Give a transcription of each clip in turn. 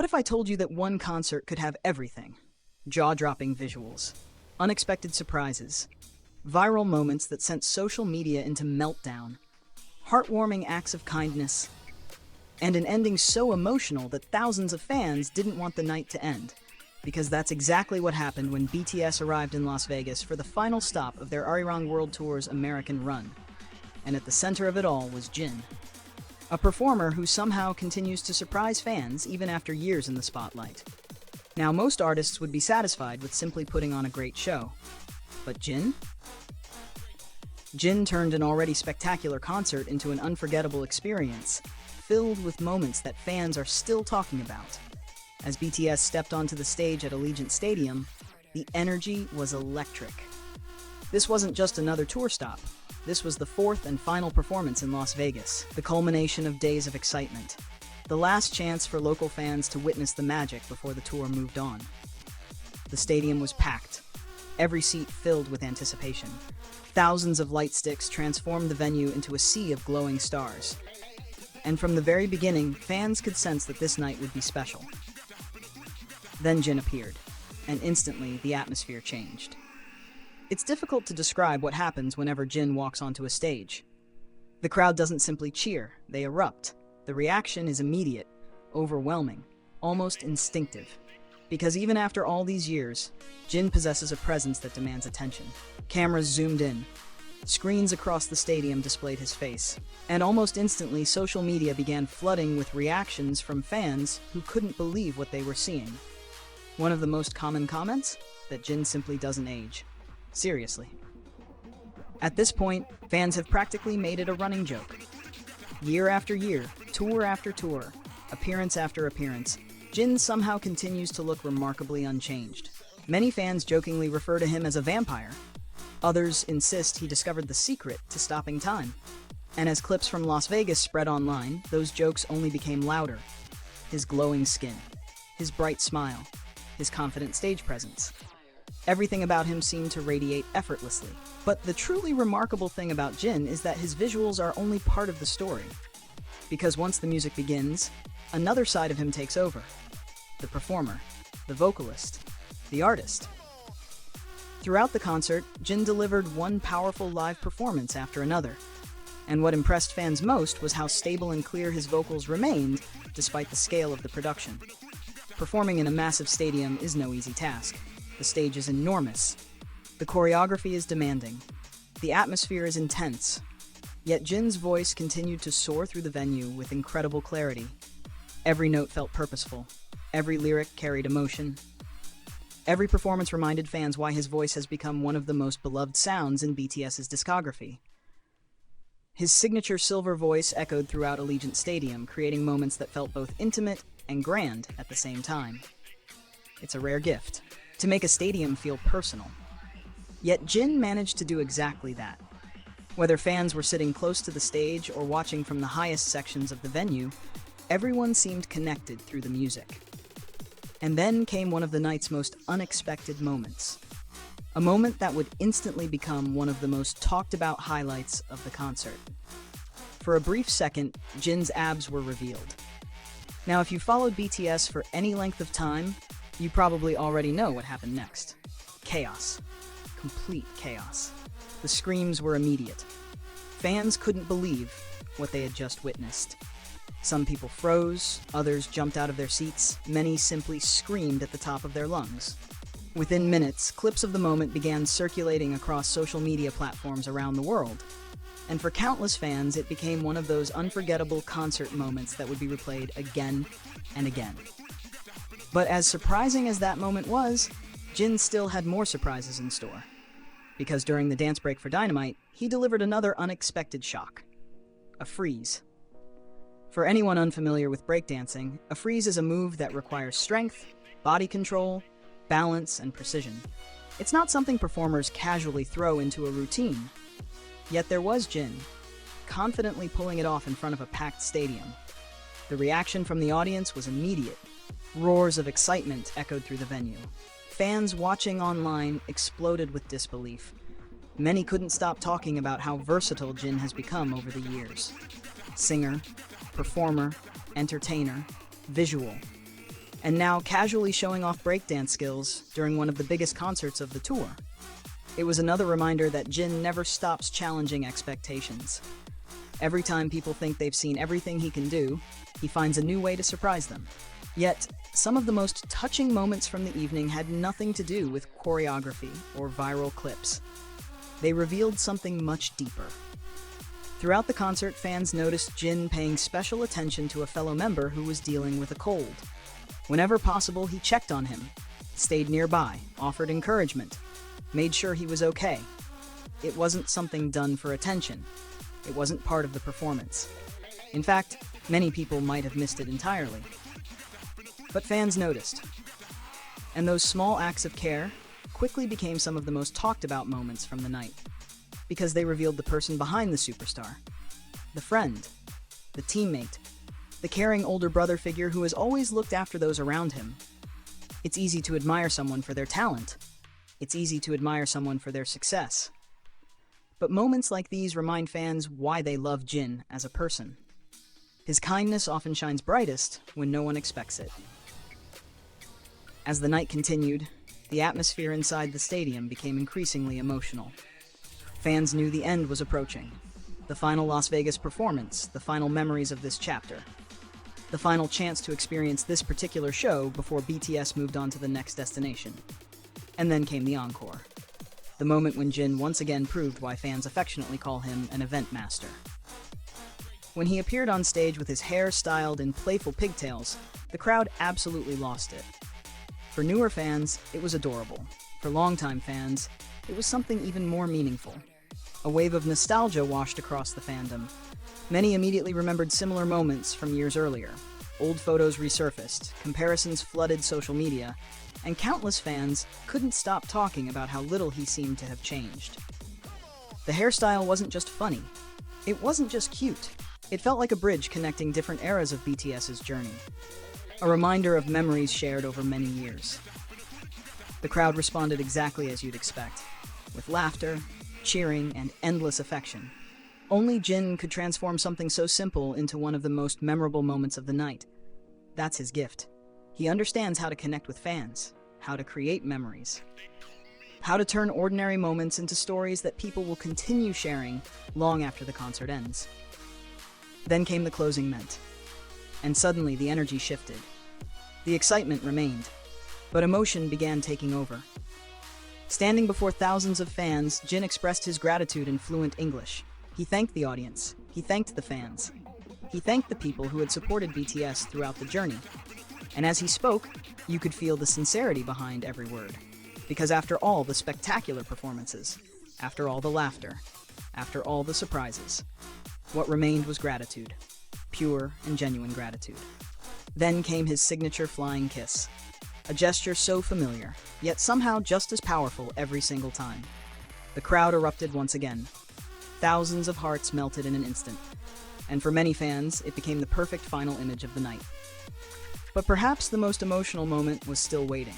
if I told you that one concert could have everything? Jaw-dropping visuals, unexpected surprises, viral moments that sent social media into meltdown, heartwarming acts of kindness, and an ending so emotional that thousands of fans didn't want the night to end. Because that's exactly what happened when BTS arrived in Las Vegas for the final stop of their ARIRANG World Tour's American run. And at the center of it all was Jin, a performer who somehow continues to surprise fans even after years in the spotlight. Now, most artists would be satisfied with simply putting on a great show. But Jin? Jin turned an already spectacular concert into an unforgettable experience, filled with moments that fans are still talking about. As BTS stepped onto the stage at Allegiant Stadium, the energy was electric. This wasn't just another tour stop. This was the fourth and final performance in Las Vegas, the culmination of days of excitement, the last chance for local fans to witness the magic before the tour moved on. The stadium was packed, every seat filled with anticipation. Thousands of light sticks transformed the venue into a sea of glowing stars. And from the very beginning, fans could sense that this night would be special. Then Jin appeared, and instantly the atmosphere changed. It's difficult to describe what happens whenever Jin walks onto a stage. The crowd doesn't simply cheer, they erupt. The reaction is immediate, overwhelming, almost instinctive. Because even after all these years, Jin possesses a presence that demands attention. Cameras zoomed in. Screens across the stadium displayed his face. And almost instantly, social media began flooding with reactions from fans who couldn't believe what they were seeing. One of the most common comments? That Jin simply doesn't age. Seriously. At this point, fans have practically made it a running joke. Year after year, tour after tour, appearance after appearance, Jin somehow continues to look remarkably unchanged. Many fans jokingly refer to him as a vampire. Others insist he discovered the secret to stopping time. And as clips from Las Vegas spread online, those jokes only became louder. His glowing skin, his bright smile, his confident stage presence. Everything about him seemed to radiate effortlessly. But the truly remarkable thing about Jin is that his visuals are only part of the story. Because once the music begins, another side of him takes over. The performer, the vocalist, the artist. Throughout the concert, Jin delivered one powerful live performance after another. And what impressed fans most was how stable and clear his vocals remained despite the scale of the production. Performing in a massive stadium is no easy task. The stage is enormous. The choreography is demanding. The atmosphere is intense. Yet Jin's voice continued to soar through the venue with incredible clarity. Every note felt purposeful. Every lyric carried emotion. Every performance reminded fans why his voice has become one of the most beloved sounds in BTS's discography. His signature silver voice echoed throughout Allegiant Stadium, creating moments that felt both intimate and grand at the same time. It's a rare gift, to make a stadium feel personal. Yet Jin managed to do exactly that. Whether fans were sitting close to the stage or watching from the highest sections of the venue, everyone seemed connected through the music. And then came one of the night's most unexpected moments. A moment that would instantly become one of the most talked about highlights of the concert. For a brief second, Jin's abs were revealed. Now, if you followed BTS for any length of time, you probably already know what happened next. Chaos. Complete chaos. The screams were immediate. Fans couldn't believe what they had just witnessed. Some people froze, others jumped out of their seats, many simply screamed at the top of their lungs. Within minutes, clips of the moment began circulating across social media platforms around the world. And for countless fans, it became one of those unforgettable concert moments that would be replayed again and again. But as surprising as that moment was, Jin still had more surprises in store. Because during the dance break for Dynamite, he delivered another unexpected shock. A freeze. For anyone unfamiliar with breakdancing, a freeze is a move that requires strength, body control, balance, and precision. It's not something performers casually throw into a routine. Yet there was Jin, confidently pulling it off in front of a packed stadium. The reaction from the audience was immediate. Roars of excitement echoed through the venue. Fans watching online exploded with disbelief. Many couldn't stop talking about how versatile Jin has become over the years. Singer, performer, entertainer, visual. and now casually showing off breakdance skills during one of the biggest concerts of the tour. It was another reminder that Jin never stops challenging expectations. Every time people think they've seen everything he can do, he finds a new way to surprise them. Yet, some of the most touching moments from the evening had nothing to do with choreography or viral clips. They revealed something much deeper. Throughout the concert, fans noticed Jin paying special attention to a fellow member who was dealing with a cold. Whenever possible, he checked on him, stayed nearby, offered encouragement, made sure he was okay. It wasn't something done for attention. It wasn't part of the performance. In fact, many people might have missed it entirely. But fans noticed. And those small acts of care quickly became some of the most talked about moments from the night, because they revealed the person behind the superstar, the friend, the teammate, the caring older brother figure who has always looked after those around him. It's easy to admire someone for their talent. It's easy to admire someone for their success. But moments like these remind fans why they love Jin as a person. His kindness often shines brightest when no one expects it. As the night continued, the atmosphere inside the stadium became increasingly emotional. Fans knew the end was approaching. The final Las Vegas performance, the final memories of this chapter. The final chance to experience this particular show before BTS moved on to the next destination. And then came the encore. The moment when Jin once again proved why fans affectionately call him an event master. When he appeared on stage with his hair styled in playful pigtails, the crowd absolutely lost it. For newer fans, it was adorable. For longtime fans, it was something even more meaningful. A wave of nostalgia washed across the fandom. Many immediately remembered similar moments from years earlier. Old photos resurfaced, comparisons flooded social media, and countless fans couldn't stop talking about how little he seemed to have changed. The hairstyle wasn't just funny. It wasn't just cute. It felt like a bridge connecting different eras of BTS's journey. A reminder of memories shared over many years. The crowd responded exactly as you'd expect, with laughter, cheering, and endless affection. Only Jin could transform something so simple into one of the most memorable moments of the night. That's his gift. He understands how to connect with fans, how to create memories, how to turn ordinary moments into stories that people will continue sharing long after the concert ends. Then came the closing ment, and suddenly the energy shifted. The excitement remained, but emotion began taking over. Standing before thousands of fans, Jin expressed his gratitude in fluent English. He thanked the audience. He thanked the fans. He thanked the people who had supported BTS throughout the journey. And as he spoke, you could feel the sincerity behind every word. Because after all the spectacular performances, after all the laughter, after all the surprises, what remained was gratitude. Pure and genuine gratitude. Then came his signature flying kiss. A gesture so familiar, yet somehow just as powerful every single time. The crowd erupted once again. Thousands of hearts melted in an instant. And for many fans, it became the perfect final image of the night. But perhaps the most emotional moment was still waiting.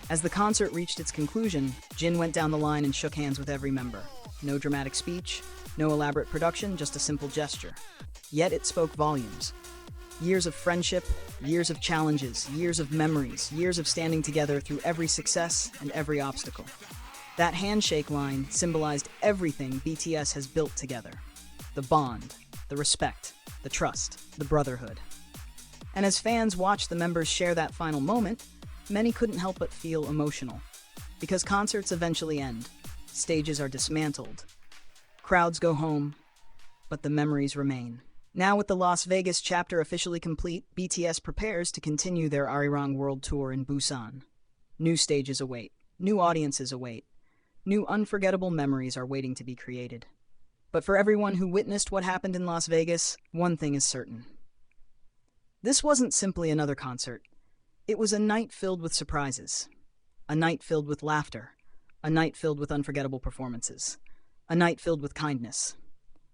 As the concert reached its conclusion, Jin went down the line and shook hands with every member. No dramatic speech, no elaborate production, just a simple gesture. Yet it spoke volumes. Years of friendship, years of challenges, years of memories, years of standing together through every success and every obstacle. That handshake line symbolized everything BTS has built together. The bond, the respect, the trust, the brotherhood. And as fans watched the members share that final moment, many couldn't help but feel emotional. Because concerts eventually end, stages are dismantled, crowds go home, but the memories remain. Now with the Las Vegas chapter officially complete, BTS prepares to continue their ARIRANG World Tour in Busan. New stages await, new audiences await, new unforgettable memories are waiting to be created. But for everyone who witnessed what happened in Las Vegas, one thing is certain. This wasn't simply another concert. It was a night filled with surprises. A night filled with laughter. A night filled with unforgettable performances. A night filled with kindness.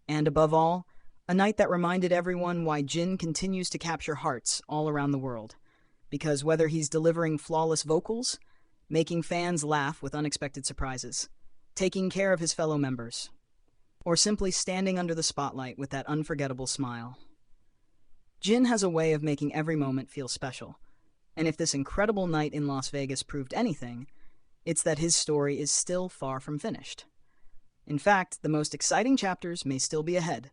And above all, a night that reminded everyone why Jin continues to capture hearts all around the world. Because whether he's delivering flawless vocals, making fans laugh with unexpected surprises, taking care of his fellow members, or simply standing under the spotlight with that unforgettable smile, Jin has a way of making every moment feel special, And if this incredible night in Las Vegas proved anything, it's that his story is still far from finished. In fact, the most exciting chapters may still be ahead.